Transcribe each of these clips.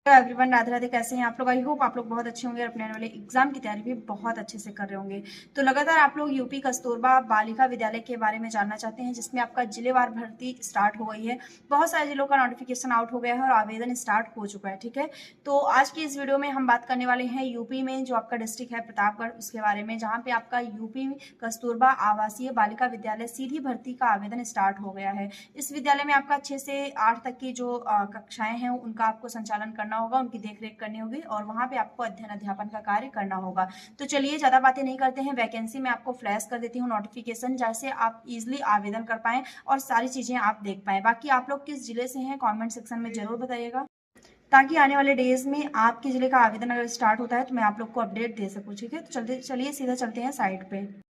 Everyone, Radhe Radhe. कैसे हैं आप लोग? आई होप आप लोग बहुत अच्छे होंगे और अपने आने वाले एग्जाम की तैयारी भी बहुत अच्छे से कर रहे होंगे। तो लगातार आप लोग यूपी कस्तूरबा बालिका विद्यालय के बारे में जानना चाहते हैं, जिसमें आपका जिलेवार भर्ती स्टार्ट हो गई है। बहुत सारे जिलों का नोटिफिकेशन आउट हो गया है और आवेदन स्टार्ट हो चुका है। ठीक है, तो आज की इस वीडियो में हम बात करने वाले हैं यूपी में जो आपका डिस्ट्रिक्ट है प्रतापगढ़, उसके बारे में, जहाँ पे आपका यूपी कस्तूरबा आवासीय बालिका विद्यालय सीधी भर्ती का आवेदन स्टार्ट हो गया है। इस विद्यालय में आपका 6 से 8 तक की जो कक्षाएं हैं उनका आपको संचालन करना होगा, उनकी देखरेख करनी होगी और वहां पे आपको अध्ययन अध्यापन का कार्य करना होगा। तो चलिए ज्यादा बातें नहीं करते हैं, वैकेंसी में आपको फ्लैश कर देती हूँ नोटिफिकेशन, जैसे आप इजिली आवेदन कर पाए और सारी चीजें आप देख पाए। बाकी आप लोग किस जिले से हैं कमेंट सेक्शन में जरूर बताइएगा, ताकि आने वाले डेज में आपके जिले का आवेदन अगर स्टार्ट होता है तो मैं आप लोग को अपडेट दे सकूँ। ठीक है, तो चलिए सीधा चलते हैं साइट पे।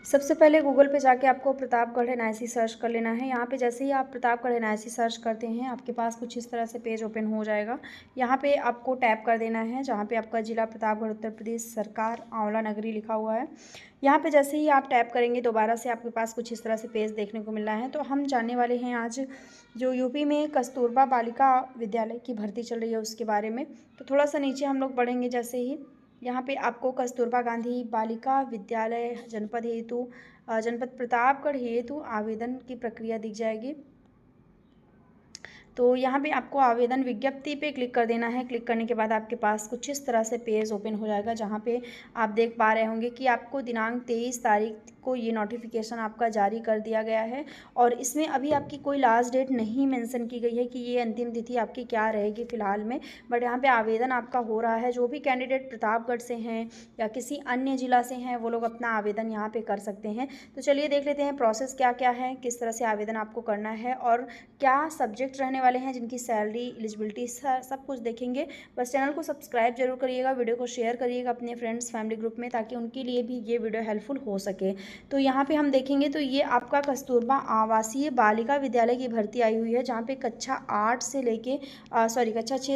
सबसे पहले गूगल पे जाके आपको प्रतापगढ़ एनआईसी सर्च कर लेना है। यहाँ पे जैसे ही आप प्रतापगढ़ एनआईसी सर्च करते हैं, आपके पास कुछ इस तरह से पेज ओपन हो जाएगा। यहाँ पे आपको टैप कर देना है जहाँ पे आपका जिला प्रतापगढ़ उत्तर प्रदेश सरकार आंवला नगरी लिखा हुआ है। यहाँ पे जैसे ही आप टैप करेंगे दोबारा से आपके पास कुछ इस तरह से पेज देखने को मिल रहा है। तो हम जानने वाले हैं आज जो यूपी में कस्तूरबा बालिका विद्यालय की भर्ती चल रही है उसके बारे में। तो थोड़ा सा नीचे हम लोग बढ़ेंगे, जैसे ही यहाँ पे आपको कस्तूरबा गांधी बालिका विद्यालय जनपद प्रतापगढ़ हेतु आवेदन की प्रक्रिया दिख जाएगी। तो यहाँ पे आपको आवेदन विज्ञप्ति पे क्लिक कर देना है। क्लिक करने के बाद आपके पास कुछ इस तरह से पेज ओपन हो जाएगा, जहाँ पे आप देख पा रहे होंगे कि आपको दिनांक 23 तारीख को ये नोटिफिकेशन आपका जारी कर दिया गया है और इसमें अभी आपकी कोई लास्ट डेट नहीं मेंशन की गई है कि ये अंतिम तिथि आपकी क्या रहेगी फ़िलहाल में। बट यहाँ पे आवेदन आपका हो रहा है। जो भी कैंडिडेट प्रतापगढ़ से हैं या किसी अन्य जिला से हैं, वो लोग अपना आवेदन यहाँ पे कर सकते हैं। तो चलिए देख लेते हैं प्रोसेस क्या क्या है, किस तरह से आवेदन आपको करना है और क्या सब्जेक्ट रहने वाले हैं, जिनकी सैलरी एलिजिबिलिटी सब कुछ देखेंगे। बस चैनल को सब्सक्राइब जरूर करिएगा, वीडियो को शेयर करिएगा अपने फ्रेंड्स फैमिली ग्रुप में, ताकि उनके लिए भी ये वीडियो हेल्पफुल हो सके। तो यहाँ पे हम देखेंगे तो ये आपका कस्तूरबा आवासीय बालिका विद्यालय की भर्ती आई हुई है, जहाँ पे कक्षा 6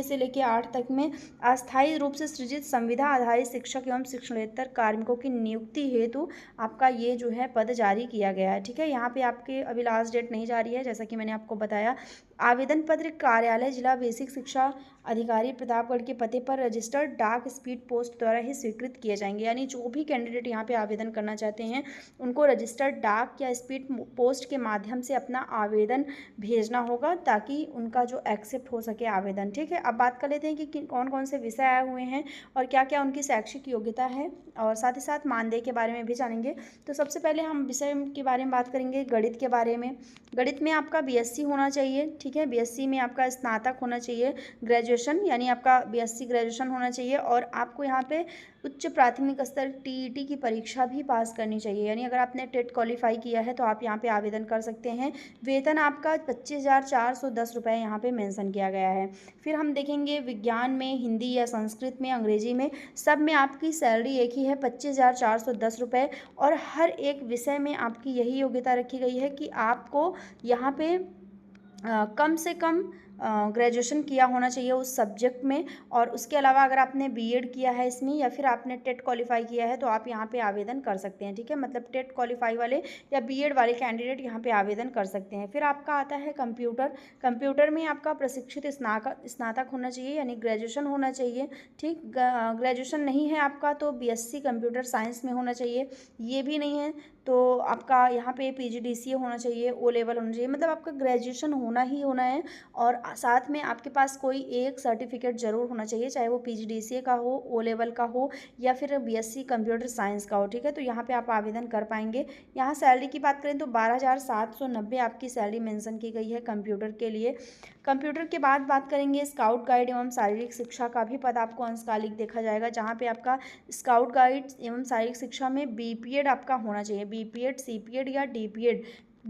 से लेके 8 तक में अस्थायी रूप से सृजित संविधा आधारित शिक्षक एवं शिक्षणेतर कार्मिकों की नियुक्ति हेतु आपका ये जो है पद जारी किया गया है। ठीक है, यहाँ पे आपके अभी लास्ट डेट नहीं जारी है, जैसा कि मैंने आपको बताया। आवेदन पत्र कार्यालय जिला बेसिक शिक्षा अधिकारी प्रतापगढ़ के पते पर रजिस्टर्ड डाक स्पीड पोस्ट द्वारा ही स्वीकृत किए जाएंगे। यानी जो भी कैंडिडेट यहाँ पे आवेदन करना चाहते हैं उनको रजिस्टर्ड डाक या स्पीड पोस्ट के माध्यम से अपना आवेदन भेजना होगा, ताकि उनका जो एक्सेप्ट हो सके आवेदन। ठीक है, अब बात कर लेते हैं कि कौन कौन से विषय आए हुए हैं और क्या क्या उनकी शैक्षिक योग्यता है, और साथ ही साथ मानदेय के बारे में भी जानेंगे। तो सबसे पहले हम विषय के बारे में बात करेंगे, गणित के बारे में। गणित में आपका बीएससी होना चाहिए। ठीक है, बीएससी में आपका स्नातक होना चाहिए, ग्रेजुएशन यानी आपका बीएससी ग्रेजुएशन होना चाहिए, और आपको यहाँ पे उच्च प्राथमिक स्तर टीईटी की परीक्षा भी पास करनी चाहिए। यानी अगर आपने टेट क्वालिफाई किया है तो आप यहाँ पे आवेदन कर सकते हैं। वेतन आपका 25,410 रुपये यहाँ पे मेंशन किया गया है। फिर हम देखेंगे विज्ञान में, हिंदी या संस्कृत में, अंग्रेजी में, सब में आपकी सैलरी एक ही है, 25,410 रुपये। और हर एक विषय में आपकी यही योग्यता रखी गई है कि आपको यहाँ पे कम से कम ग्रेजुएशन किया होना चाहिए उस सब्जेक्ट में। और उसके अलावा अगर आपने बीएड किया है इसमें या फिर आपने टेट क्वालिफाई किया है तो आप यहाँ पे आवेदन कर सकते हैं। ठीक है, मतलब टेट क्वालिफाई वाले या बीएड वाले कैंडिडेट यहाँ पे आवेदन कर सकते हैं। फिर आपका आता है कंप्यूटर। कंप्यूटर में आपका प्रशिक्षित स्नातक होना चाहिए, यानी ग्रेजुएशन होना चाहिए। ठीक, ग्रेजुएशन नहीं है आपका तो बीएससी कंप्यूटर साइंस में होना चाहिए। ये भी नहीं है तो आपका यहाँ पे पीजीडीसीए होना चाहिए, ओ लेवल होना चाहिए, मतलब आपका ग्रेजुएशन होना ही होना है। और साथ में आपके पास कोई एक सर्टिफिकेट ज़रूर होना चाहिए, चाहे वो पीजीडीसीए का हो, ओ लेवल का हो या फिर बीएससी कंप्यूटर साइंस का हो। ठीक है, तो यहाँ पे आप आवेदन कर पाएंगे। यहाँ सैलरी की बात करें तो 12,790 आपकी सैलरी मेंशन की गई है कंप्यूटर के लिए। कंप्यूटर के बाद बात करेंगे स्काउट गाइड एवं शारीरिक शिक्षा का भी पद आपको अंशकालिक देखा जाएगा, जहाँ पे आपका स्काउट गाइड एवं शारीरिक शिक्षा में बीपीएड आपका होना चाहिए। बीपीएड, सीपीएड या डीपीएड,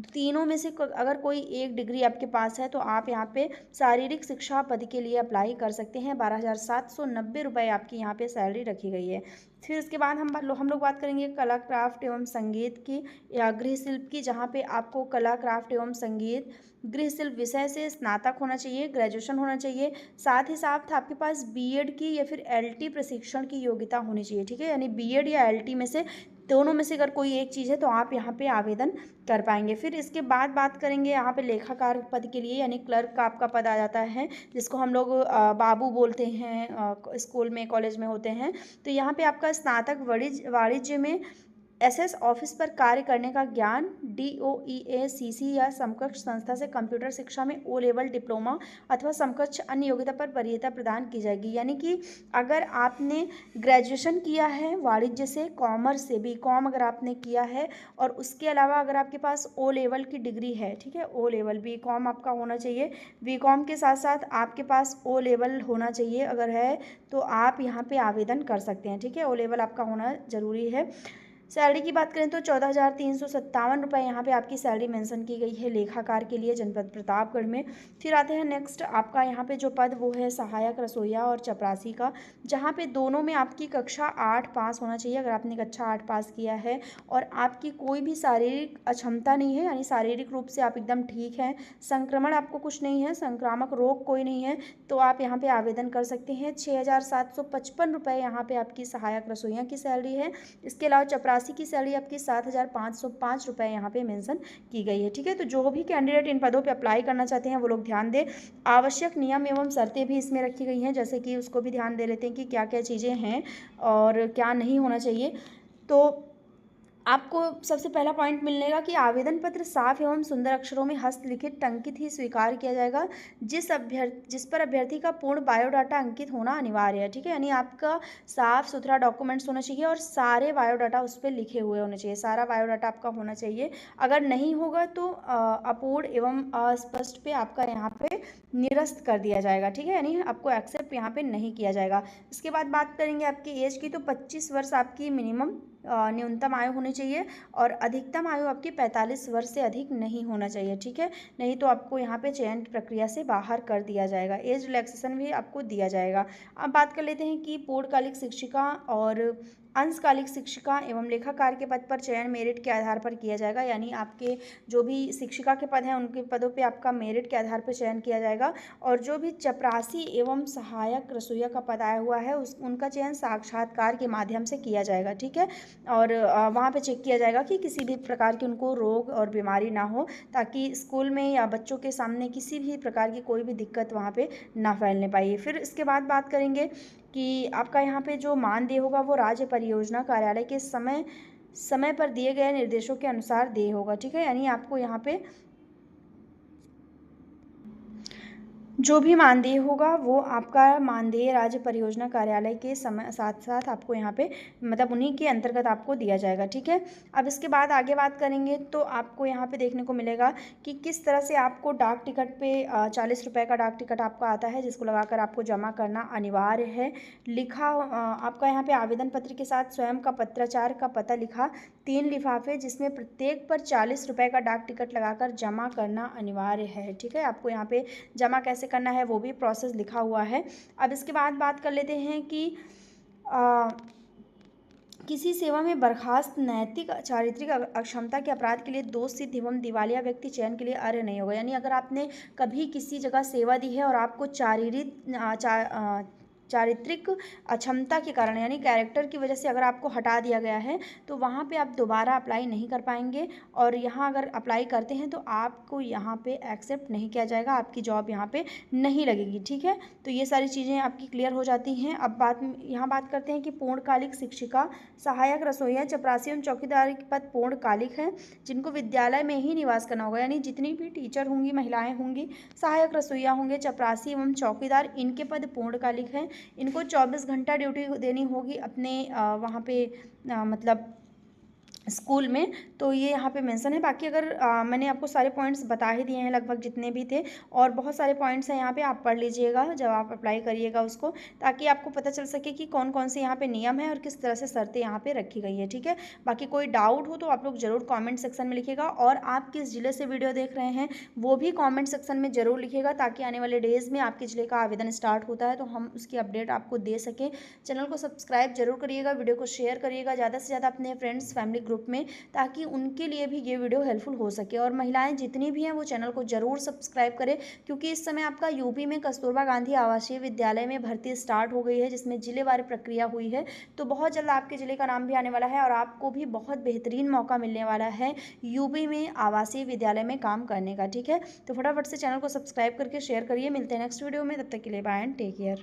तीनों में से अगर कोई एक डिग्री आपके पास है तो आप यहाँ पे शारीरिक शिक्षा पद के लिए अप्लाई कर सकते हैं। 12,790 रुपये आपकी यहाँ पे सैलरी रखी गई है। फिर इसके बाद हम लोग बात करेंगे कला क्राफ्ट एवं संगीत की या गृह शिल्प की, जहाँ पे आपको कला क्राफ्ट एवं संगीत गृह शिल्प विषय से स्नातक होना चाहिए, ग्रेजुएशन होना चाहिए। साथ ही साथ आपके पास बीएड की या फिर एलटी प्रशिक्षण की योग्यता होनी चाहिए। ठीक है, यानी बीएड या एलटी में से दोनों में से अगर कोई एक चीज़ है तो आप यहाँ पे आवेदन कर पाएंगे। फिर इसके बाद बात करेंगे यहाँ पे लेखाकार पद के लिए, यानी क्लर्क का आपका पद आ जाता है, जिसको हम लोग बाबू बोलते हैं, स्कूल में कॉलेज में होते हैं। तो यहाँ पे आपका स्नातक वाणिज्य में एसएस ऑफिस पर कार्य करने का ज्ञान, DOEACC या समकक्ष संस्था से कंप्यूटर शिक्षा में O लेवल डिप्लोमा अथवा समकक्ष अन्य योग्यता पर वरीयता प्रदान की जाएगी। यानी कि अगर आपने ग्रेजुएशन किया है वाणिज्य से, कॉमर्स से, बीकॉम अगर आपने किया है और उसके अलावा अगर आपके पास O लेवल की डिग्री है, ठीक है, O लेवल बीकॉम आपका होना चाहिए, बीकॉम के साथ साथ आपके पास O लेवल होना चाहिए, अगर है तो आप यहाँ पे आवेदन कर सकते हैं, ठीक है, O लेवल आपका होना ज़रूरी है। सैलरी की बात करें तो 14,357 रुपये यहाँ पे आपकी सैलरी मेंशन की गई है लेखाकार के लिए जनपद प्रतापगढ़ में। फिर आते हैं नेक्स्ट, आपका यहाँ पे जो पद वो है सहायक रसोइया और चपरासी का, जहाँ पे दोनों में आपकी कक्षा 8 पास होना चाहिए। अगर आपने कक्षा 8 पास किया है और आपकी कोई भी शारीरिक अक्षमता नहीं है, यानी शारीरिक रूप से आप एकदम ठीक हैं, संक्रमण आपको कुछ नहीं है, संक्रामक रोग कोई नहीं है, तो आप यहाँ पे आवेदन कर सकते हैं। 6,755 रुपये यहाँ पे आपकी सहायक रसोइया की सैलरी है। इसके अलावा चपरासी की सैलरी आपकी 7,505 रुपये यहाँ पे मेंशन की गई है, ठीक है। तो जो भी कैंडिडेट इन पदों पे अप्लाई करना चाहते हैं वो लोग ध्यान दें। आवश्यक नियम एवं शर्तें भी इसमें रखी गई हैं, जैसे कि उसको भी ध्यान दे लेते हैं कि क्या क्या चीज़ें हैं और क्या नहीं होना चाहिए। तो आपको सबसे पहला पॉइंट मिलेगा कि आवेदन पत्र साफ एवं सुंदर अक्षरों में हस्तलिखित टंकित ही स्वीकार किया जाएगा, जिस पर अभ्यर्थी का पूर्ण बायोडाटा अंकित होना अनिवार्य है, ठीक है। यानी आपका साफ सुथरा डॉक्यूमेंट्स होना चाहिए और सारे बायोडाटा उस पर लिखे हुए होने चाहिए, सारा बायोडाटा आपका होना चाहिए। अगर नहीं होगा तो अपूर्ण एवं अस्पष्ट पे आपका यहाँ पे निरस्त कर दिया जाएगा, ठीक है, यानी आपको एक्सेप्ट यहाँ पे नहीं किया जाएगा। इसके बाद बात करेंगे आपकी एज की, तो 25 वर्ष आपकी मिनिमम न्यूनतम आयु होनी चाहिए और अधिकतम आयु आपकी 45 वर्ष से अधिक नहीं होना चाहिए, ठीक है, नहीं तो आपको यहाँ पे चयन की प्रक्रिया से बाहर कर दिया जाएगा। एज रिलैक्सेशन भी आपको दिया जाएगा। अब बात कर लेते हैं कि पूर्णकालिक शिक्षिका और अंशकालिक शिक्षिका एवं लेखाकार के पद पर चयन मेरिट के आधार पर किया जाएगा, यानी आपके जो भी शिक्षिका के पद हैं उनके पदों पे आपका मेरिट के आधार पर चयन किया जाएगा। और जो भी चपरासी एवं सहायक रसोइया का पद आया हुआ है उनका चयन साक्षात्कार के माध्यम से किया जाएगा, ठीक है, और वहाँ पे चेक किया जाएगा कि किसी भी प्रकार की उनको रोग और बीमारी ना हो, ताकि स्कूल में या बच्चों के सामने किसी भी प्रकार की कोई भी दिक्कत वहाँ पे ना फैलने पाए। फिर इसके बाद बात करेंगे कि आपका यहाँ पे जो मानदेय होगा वो राज्य परियोजना कार्यालय के समय पर दिए गए निर्देशों के अनुसार देय होगा, ठीक है, यानी आपको यहाँ पे जो भी मानदेय होगा वो आपका मानदेय राज्य परियोजना कार्यालय के समय साथ साथ आपको यहाँ पे मतलब उन्हीं के अंतर्गत आपको दिया जाएगा, ठीक है। अब इसके बाद आगे बात करेंगे तो आपको यहाँ पे देखने को मिलेगा कि किस तरह से आपको डाक टिकट पे 40 रुपये का डाक टिकट आपका आता है, जिसको लगाकर आपको जमा करना अनिवार्य है। लिखा आपका यहाँ पे आवेदन पत्र के साथ स्वयं का पत्राचार का पता लिखा 3 लिफाफे, जिसमें प्रत्येक पर 40 रुपये का डाक टिकट लगाकर जमा करना अनिवार्य है, ठीक है। आपको यहाँ पे जमा कैसे करना है वो भी प्रोसेस लिखा हुआ है। अब इसके बाद बात कर लेते हैं कि किसी सेवा में बर्खास्त नैतिक चारित्रिक अक्षमता के अपराध के लिए दोष सिद्ध एवं दिवालिया व्यक्ति चयन के लिए अर्ह नहीं होगा, यानी अगर आपने कभी किसी जगह सेवा दी है और आपको चारित्रिक अक्षमता के कारण यानी कैरेक्टर की वजह से अगर आपको हटा दिया गया है तो वहाँ पे आप दोबारा अप्लाई नहीं कर पाएंगे, और यहाँ अगर अप्लाई करते हैं तो आपको यहाँ पे एक्सेप्ट नहीं किया जाएगा, आपकी जॉब यहाँ पे नहीं लगेगी, ठीक है। तो ये सारी चीज़ें आपकी क्लियर हो जाती हैं। अब यहाँ बात करते हैं कि पूर्णकालिक शिक्षिका, सहायक रसोइया, चपरासी एवं चौकीदार के पद पूर्णकालिक हैं, जिनको विद्यालय में ही निवास करना होगा, यानी जितनी भी टीचर होंगी, महिलाएँ होंगी, सहायक रसोइया होंगे, चपरासी एवं चौकीदार, इनके पद पूर्णकालिक हैं। इनको 24 घंटा ड्यूटी देनी होगी अपने वहाँ पे मतलब स्कूल में, तो ये यहाँ पे मेंशन है। बाकी अगर मैंने आपको सारे पॉइंट्स बता ही दिए हैं लगभग जितने भी थे, और बहुत सारे पॉइंट्स हैं यहाँ पे, आप पढ़ लीजिएगा जब आप अप्लाई करिएगा उसको, ताकि आपको पता चल सके कि कौन कौन से यहाँ पे नियम है और किस तरह से शर्तें यहाँ पे रखी गई है, ठीक है। बाकी कोई डाउट हो तो आप लोग ज़रूर कॉमेंट सेक्शन में लिखिएगा, और आप किस ज़िले से वीडियो देख रहे हैं वो भी कॉमेंट सेक्शन में ज़रूर लिखिएगा, ताकि आने वाले डेज़ में आपके ज़िले का आवेदन स्टार्ट होता है तो हम उसकी अपडेट आपको दे सकें। चैनल को सब्सक्राइब जरूर करिएगा, वीडियो को शेयर करिएगा ज़्यादा से ज़्यादा अपने फ्रेंड्स फैमिली ग्रुप ग्रुप में, ताकि उनके लिए भी ये वीडियो हेल्पफुल हो सके। और महिलाएं जितनी भी हैं वो चैनल को ज़रूर सब्सक्राइब करें, क्योंकि इस समय आपका यूपी में कस्तूरबा गांधी आवासीय विद्यालय में भर्ती स्टार्ट हो गई है, जिसमें जिलेवार प्रक्रिया हुई है। तो बहुत जल्द आपके ज़िले का नाम भी आने वाला है और आपको भी बहुत बेहतरीन मौका मिलने वाला है यूपी में आवासीय विद्यालय में काम करने का। ठीक है, तो फटाफट से चैनल को सब्सक्राइब करके शेयर करिए। मिलते हैं नेक्स्ट वीडियो में, तब तक के लिए बाय एंड टेक केयर।